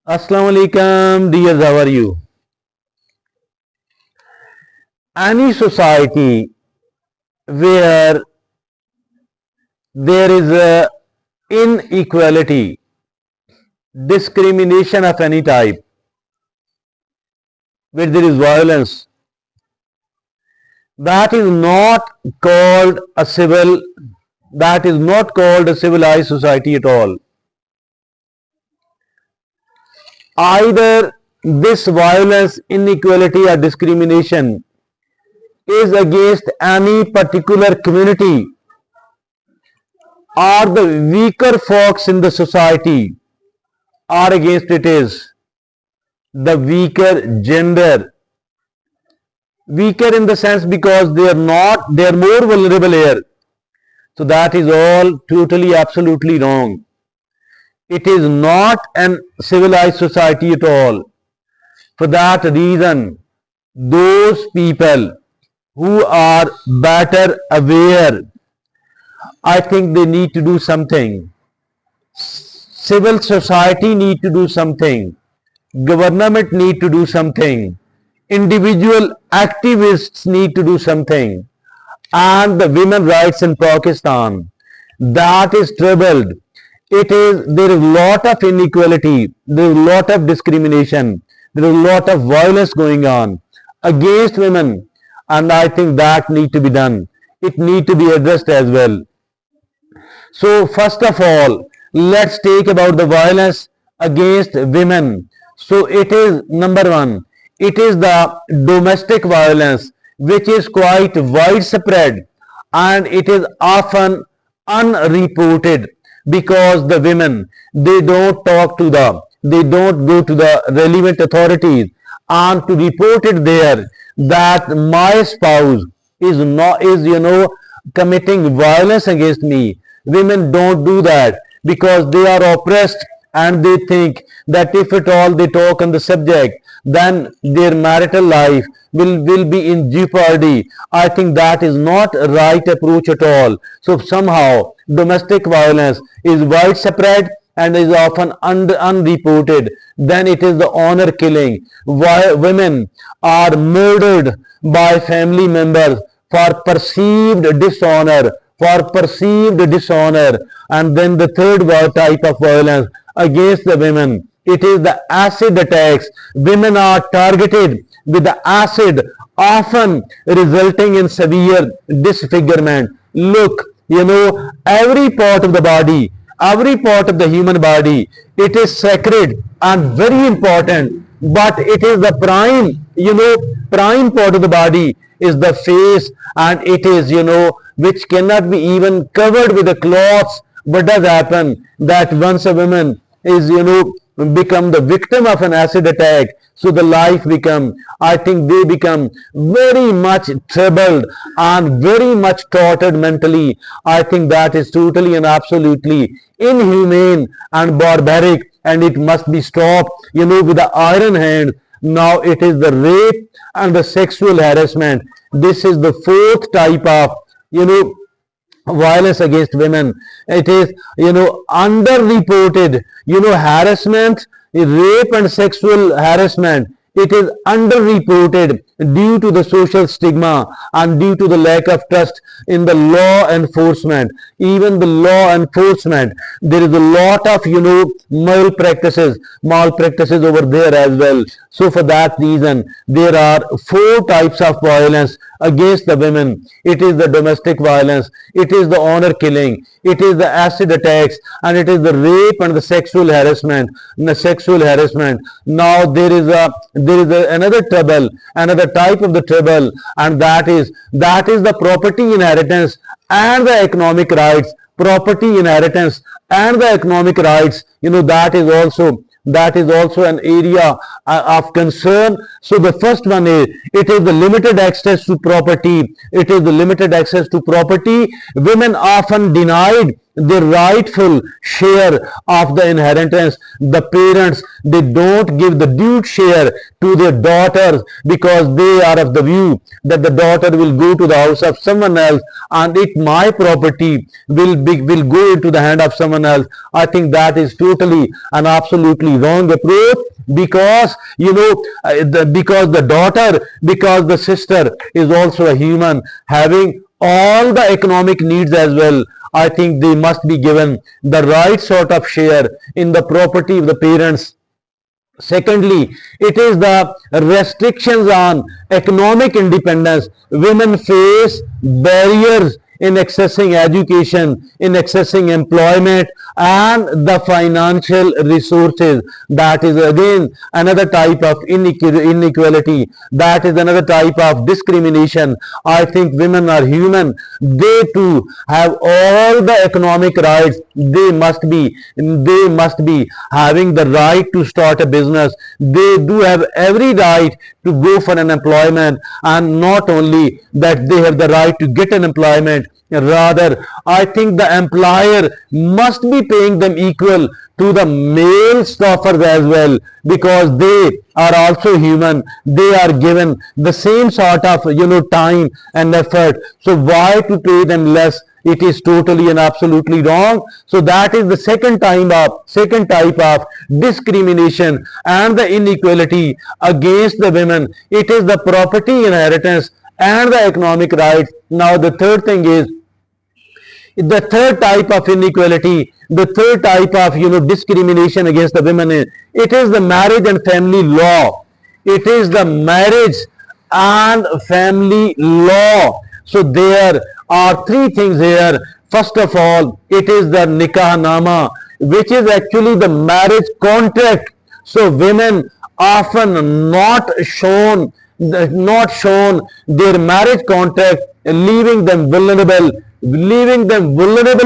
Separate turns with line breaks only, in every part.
Assalamu alaikum, dears, how are you? Any society where there is a inequality, discrimination of any type, where there is violence, that is not called a civilized society at all. Either this violence, inequality or discrimination is against any particular community or the weaker folks in the society, or against it is the weaker gender. Weaker in the sense because they are more vulnerable here. So that is all totally absolutely wrong. It is not an civilized society at all. For that reason, those people who are better aware, I think they need to do something. Civil society need to do something. Government need to do something. Individual activists need to do something. And the women rights in Pakistan, that is troubled. There is a lot of inequality, there is a lot of discrimination, there is a lot of violence going on against women, and I think that need to be done. It need to be addressed as well. So first of all, let's take about the violence against women. So it is number one, it is the domestic violence, which is quite widespread, and it is often unreported because the women, they don't go to the relevant authorities and to report it there that my spouse is committing violence against me. Women don't do that because they are oppressed, and they think that if at all they talk on the subject, then their marital life will be in jeopardy. I think that is not a right approach at all. So somehow domestic violence is widespread and is often unreported. Then it is the honor killing. Why women are murdered by family members for perceived dishonor, and then the third type of violence against the women, it is the acid attacks. Women are targeted with the acid, often resulting in severe disfigurement. Look, every part of the body, every part of the human body, it is sacred and very important, but it is the prime part of the body is the face, and it is, which cannot be even covered with the cloths. What does happen that once a woman is, become the victim of an acid attack, so the life they become very much troubled and very much tortured mentally. I think that is totally and absolutely inhumane and barbaric, and it must be stopped, with the iron hand. Now it is the rape and the sexual harassment. This is the fourth type of, violence against women. It is, underreported, harassment, rape and sexual harassment. It is underreported due to the social stigma and due to the lack of trust in the law enforcement. Even the law enforcement, there is a lot of, malpractices over there as well. So for that reason, there are four types of violence against the women. It is the domestic violence, it is the honor killing, it is the acid attacks, and it is the rape and the sexual harassment. Now there is another type of the trouble, and that is the property inheritance and the economic rights. Property inheritance and the economic rights, that is also an area of concern. So the first one is, it is the limited access to property. Women often denied the rightful share of the inheritance. The parents, they don't give the due share to their daughters because they are of the view that the daughter will go to the house of someone else and it my property will go into the hand of someone else. I think that is totally and absolutely wrong approach, because because the daughter, because the sister is also a human having all the economic needs as well. I think they must be given the right sort of share in the property of the parents. Secondly, it is the restrictions on economic independence. Women face barriers in accessing education, in accessing employment and the financial resources. That is again another type of inequality. That is another type of discrimination. I think women are human. They too have all the economic rights. They must be having the right to start a business. They do have every right to go for an employment, and not only that they have the right to get an employment, rather I think the employer must be paying them equal to the male staffers as well, because they are also human. They are given the same sort of time and effort. So why to pay them less? It is totally and absolutely wrong. So that is the second type of discrimination and the inequality against the women. It is the property inheritance and the economic rights. Now the third thing is the third type of inequality, the third type of discrimination against the women. It is the marriage and family law. It is the marriage and family law. So there are three things here. First of all, it is the nikah nama, which is actually the marriage contract. So women often not shown their marriage contract, leaving them vulnerable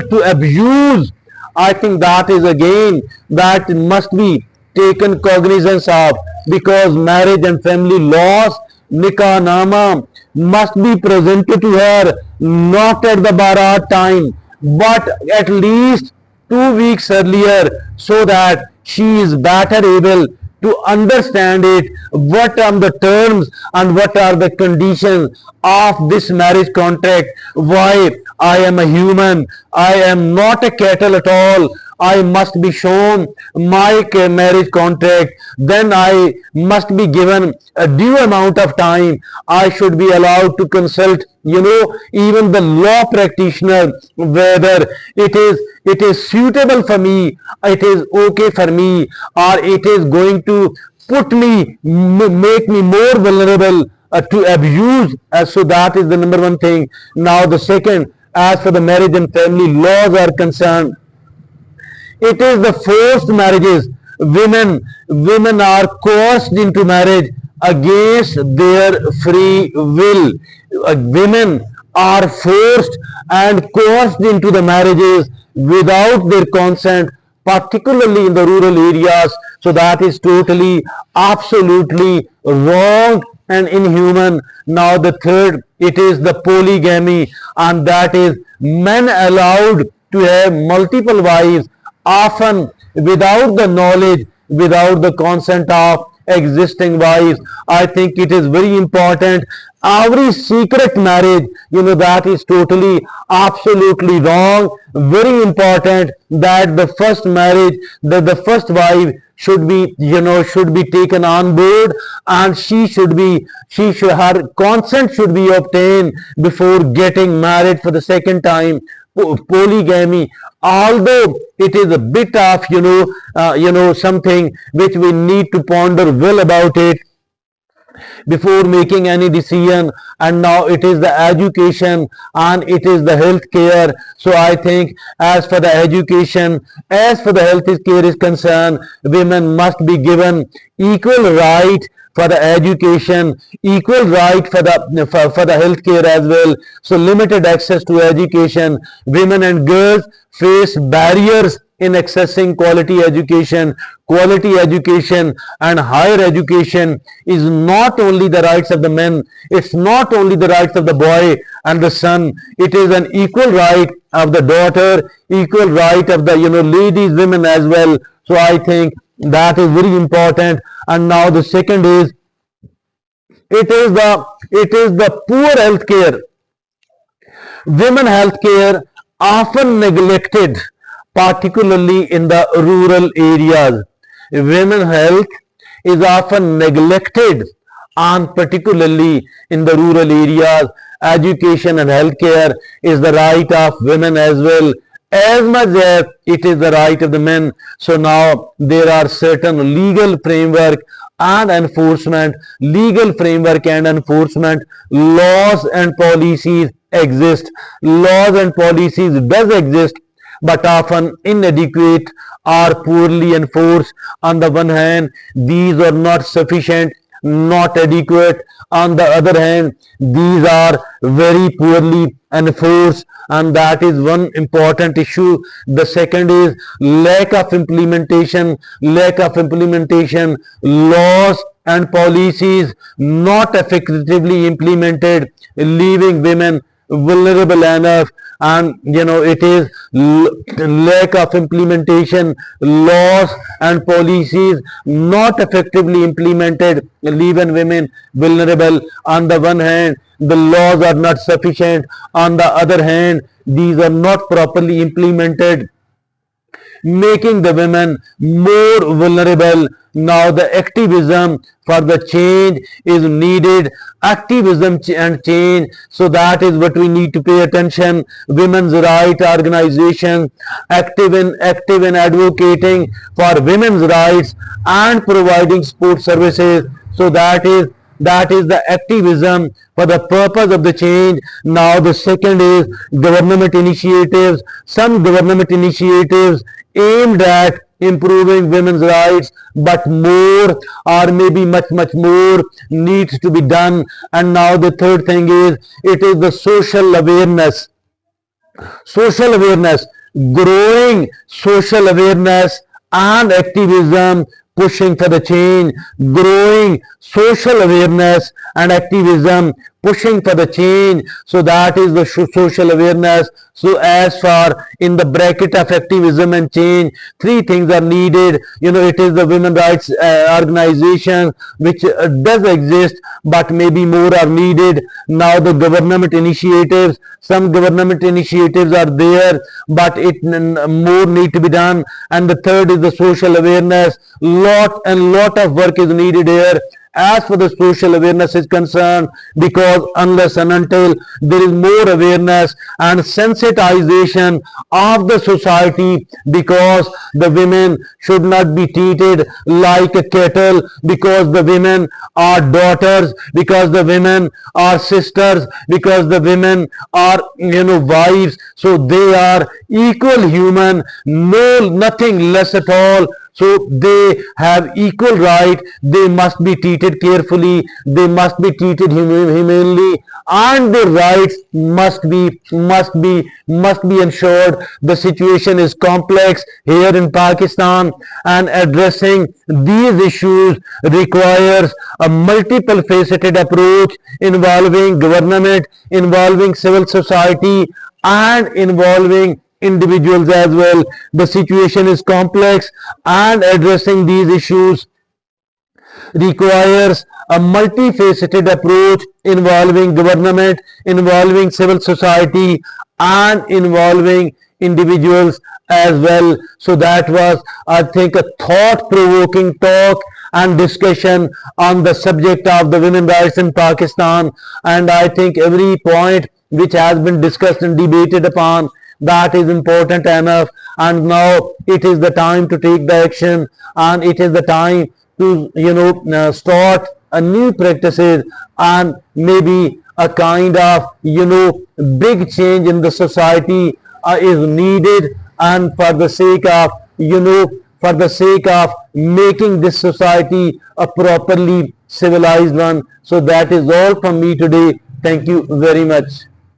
to abuse. I think that is again that must be taken cognizance of, because marriage and family laws, nikah nama must be presented to her not at the barat time but at least 2 weeks earlier, so that she is better able to understand it, what are the terms and what are the conditions of this marriage contract. Why I am a human, I am not a cattle at all. I must be shown my marriage contract, then I must be given a due amount of time. I should be allowed to consult even the law practitioner, whether it is suitable for me, it is okay for me, or it is going to make me more vulnerable to abuse. So that is the number one thing. Now the second, as for the marriage and family laws are concerned, it is the forced marriages. Women are coerced into marriage against their free will. Women are forced and coerced into the marriages without their consent, particularly in the rural areas. So that is totally, absolutely wrong and inhuman. Now the third, it is the polygamy, and that is men allowed to have multiple wives, often without the knowledge, without the consent of existing wives. I think it is very important. Every secret marriage, that is totally, absolutely wrong. Very important that the first marriage, that the first wife should be taken on board, and her consent should be obtained before getting married for the second time. Polygamy, although it is a bit of something which we need to ponder well about it before making any decision. And now it is the education and it is the health care. So I think as for the education, as for the health care is concerned, women must be given equal right for the education, equal right for the health care as well. So limited access to education. Women and girls face barriers in accessing quality education. Quality education and higher education is not only the rights of the men, it's not only the rights of the boy and the son. It is an equal right of the daughter, equal right of the ladies, women as well. So I think that is very important. And now the second is, it is the poor health care. Women health care often neglected, particularly in the rural areas. Women health is often neglected, and particularly in the rural areas. Education and healthcare is the right of women as well, as much as it is the right of the men. So now there are certain legal framework and enforcement, laws and policies exist. Laws and policies does exist, but often inadequate or poorly enforced. On the one hand, these are not sufficient, not adequate. On the other hand, these are very poorly enforced, and that is one important issue. The second is lack of implementation. Laws and policies not effectively implemented, leaving women vulnerable enough. And it is lack of implementation, laws and policies not effectively implemented, leaving women vulnerable. On the one hand, the laws are not sufficient. On the other hand, these are not properly implemented, making the women more vulnerable. Now the activism for the change is needed. Activism and change. So that is what we need to pay attention. Women's right organizations active in advocating for women's rights and providing support services. So that is the activism for the purpose of the change. Now the second is government initiatives. Some government initiatives aimed at improving women's rights, but more, or maybe much more, needs to be done. And now the third thing is, it is the social awareness, growing social awareness and activism pushing for the change. Growing social awareness and activism pushing for the change. So that is the social awareness. So as far in the bracket of activism and change, three things are needed. It is the women rights organization, which does exist, but maybe more are needed. Now the government initiatives, some government initiatives are there, but more need to be done. And the third is the social awareness. Lot of work is needed here as for the social awareness is concerned, because unless and until there is more awareness and sensitization of the society, because the women should not be treated like a cattle, because the women are daughters, because the women are sisters, because the women are wives, so they are equal human, nothing less at all. So they have equal right. They must be treated carefully. They must be treated humanely, and their rights must be ensured. The situation is complex here in Pakistan, and addressing these issues requires a multiple faceted approach involving government, involving civil society, and involving individuals as well. The situation is complex, and addressing these issues requires a multifaceted approach involving government, involving civil society, and involving individuals as well. So that was, I think, a thought-provoking talk and discussion on the subject of the women's rights in Pakistan. And I think every point which has been discussed and debated upon, that is important enough. And now it is the time to take the action, and it is the time to start a new practices, and maybe a kind of big change in the society is needed, and for the sake of making this society a properly civilized one. So that is all from me today. Thank you very much.